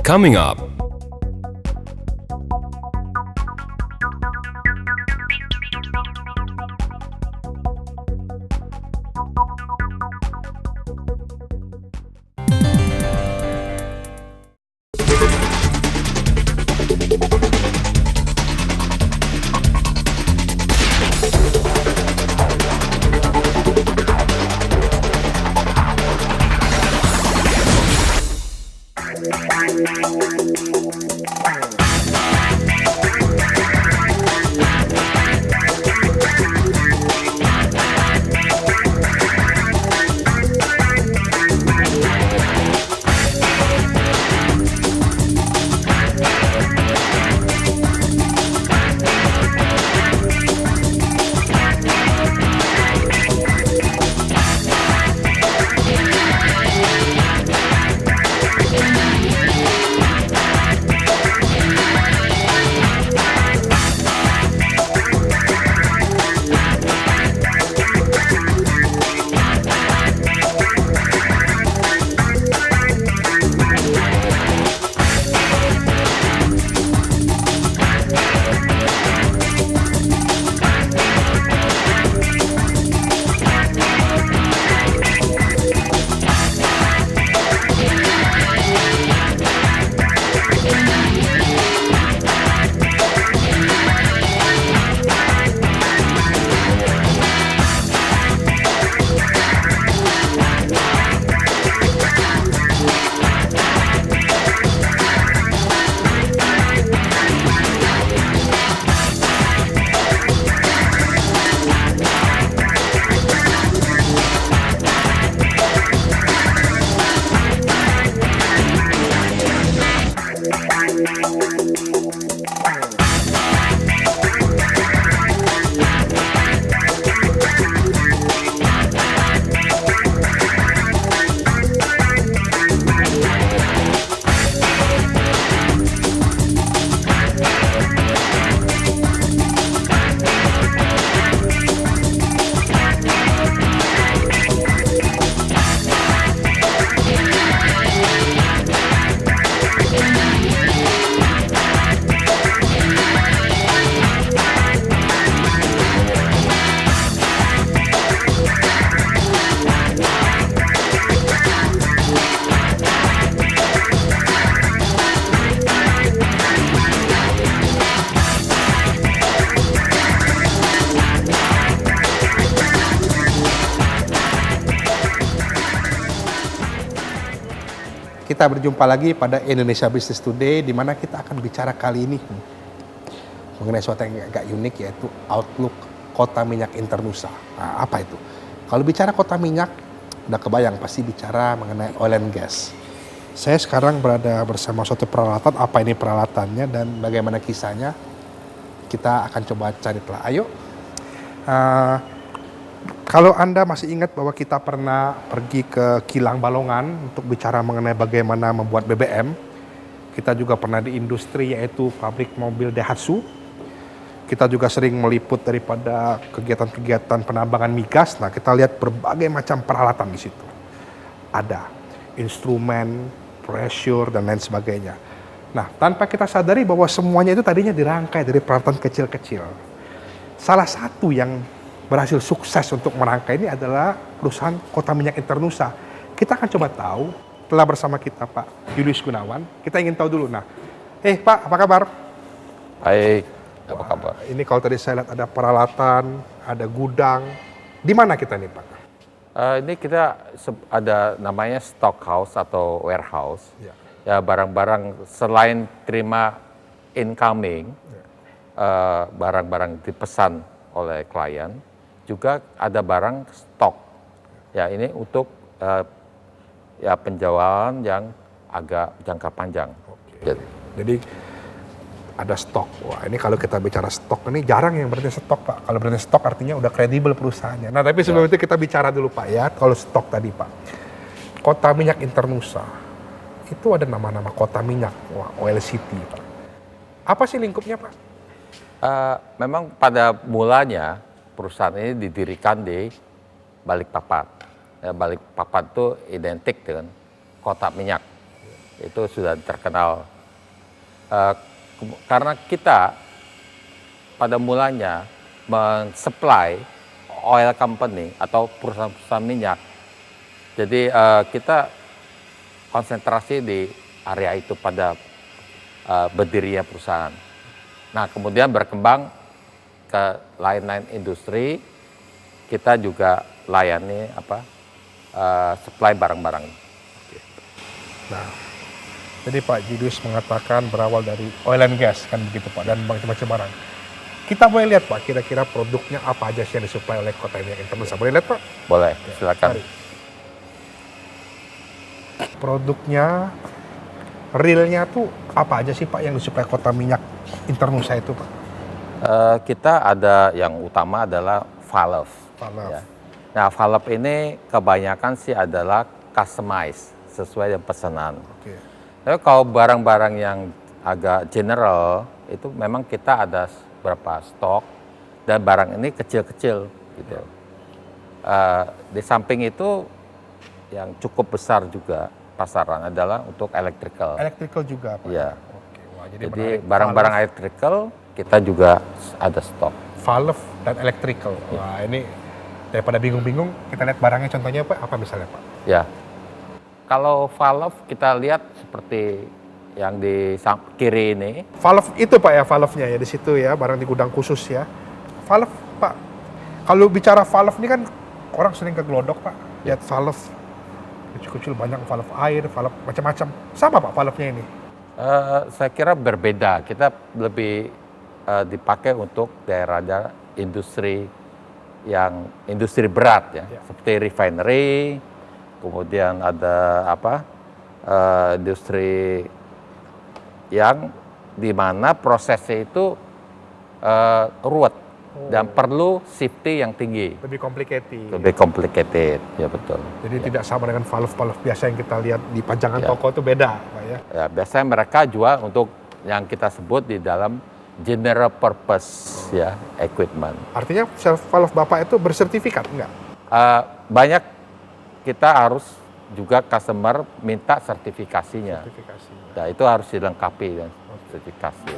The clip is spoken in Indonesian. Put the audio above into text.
Coming up. Kita berjumpa lagi pada Indonesia Business Today, di mana kita akan bicara kali ini mengenai sesuatu yang agak unik, yaitu outlook kota minyak Internusa. Nah, apa itu? Kalau bicara kota minyak, udah kebayang pasti bicara mengenai oil and gas. Saya sekarang berada bersama suatu peralatan, apa ini peralatannya dan bagaimana kisahnya, kita akan coba cari telah. Ayo. Kalau Anda masih ingat bahwa kita pernah pergi ke Kilang Balongan untuk bicara mengenai bagaimana membuat BBM. Kita juga pernah di industri, yaitu pabrik mobil Daihatsu. Kita juga sering meliput daripada kegiatan-kegiatan penambangan migas. Nah, kita lihat berbagai macam peralatan di situ. Ada instrumen, pressure, dan lain sebagainya. Nah, tanpa kita sadari bahwa semuanya itu tadinya dirangkai dari peralatan kecil-kecil. Salah satu yang berhasil sukses untuk merangkai ini adalah perusahaan Kota Minyak Internusa. Kita akan coba tahu, telah bersama kita Pak Julius Gunawan. Kita ingin tahu dulu, Pak, apa kabar? Baik, apa kabar? Ini kalau tadi saya lihat ada peralatan, ada gudang. Di mana kita nih Pak? Ini kita ada namanya stock house atau warehouse. Ya, barang-barang selain terima incoming, barang-barang dipesan oleh klien, juga ada barang stok. Ya, ini untuk ya penjualan yang agak jangka panjang. Jadi ada stok. Wah, ini kalau kita bicara stok ini jarang yang berarti stok Pak. Kalau berarti stok artinya udah kredibel perusahaannya. Nah, tapi sebelum itu kita bicara dulu Pak ya. Kalau stok tadi Pak, Kota Minyak Internusa itu ada nama-nama kota minyak, wah, Oil City Pak. Apa sih lingkupnya Pak? Memang pada mulanya perusahaan ini didirikan di Balikpapan. Ya, Balikpapan itu identik dengan kota minyak. itu sudah terkenal. Karena kita pada mulanya mensupply oil company atau perusahaan-perusahaan minyak, jadi kita konsentrasi di area itu pada berdirinya perusahaan. Nah, kemudian berkembang ke lain-lain industri, kita juga layani supply barang-barang. Nah, jadi Pak Julius mengatakan berawal dari oil and gas, kan begitu Pak, dan macam-macam barang. Kita boleh lihat Pak, kira-kira produknya apa aja sih yang disuplai oleh Kota Minyak Indonesia. Boleh lihat Pak? Boleh, silakan. Mari. Produknya, realnya tuh apa aja sih Pak yang disuplai Kota Minyak Indonesia itu Pak? Kita ada yang utama adalah valve. Valve. Ya. Nah, valve ini kebanyakan sih adalah customized, sesuai dengan pesanan. Oke. Tapi kalau barang-barang yang agak general, itu memang kita ada beberapa stok, dan barang ini kecil-kecil gitu. Di samping itu, yang cukup besar juga pasaran adalah untuk electrical. Electrical juga Pak? Iya. Oke. Wah, jadi Jadi menarik. barang-barang Valve, electrical kita juga ada stok. valve dan electrical. Wah, ini daripada bingung-bingung, kita lihat barangnya contohnya Pak, apa misalnya Pak? Ya, kalau valve kita lihat seperti yang di kiri ini. Valve itu Pak ya, valve-nya ya di situ ya, barang di gudang khusus ya. Valve Pak, kalau bicara valve ini kan orang sering ke Glodok Pak, lihat valve kecil-kecil, banyak valve air, valve macam-macam. Sama Pak valve-nya ini? Saya kira berbeda. Kita lebih dipakai untuk daerah industri yang industri berat ya, seperti refinery, kemudian ada industri yang dimana prosesnya itu ruwet dan perlu safety yang tinggi. Lebih complicated. Lebih complicated, ya betul. Jadi tidak sama dengan valve-valve biasa yang kita lihat di pajangan Ya. toko itu beda Pak ya. Ya, biasanya mereka jual untuk yang kita sebut di dalam general purpose ya equipment. Artinya valve Bapak itu bersertifikat enggak? Banyak kita harus juga customer minta sertifikasinya. Sertifikasi. Nah, itu harus dilengkapi dengan sertifikasi.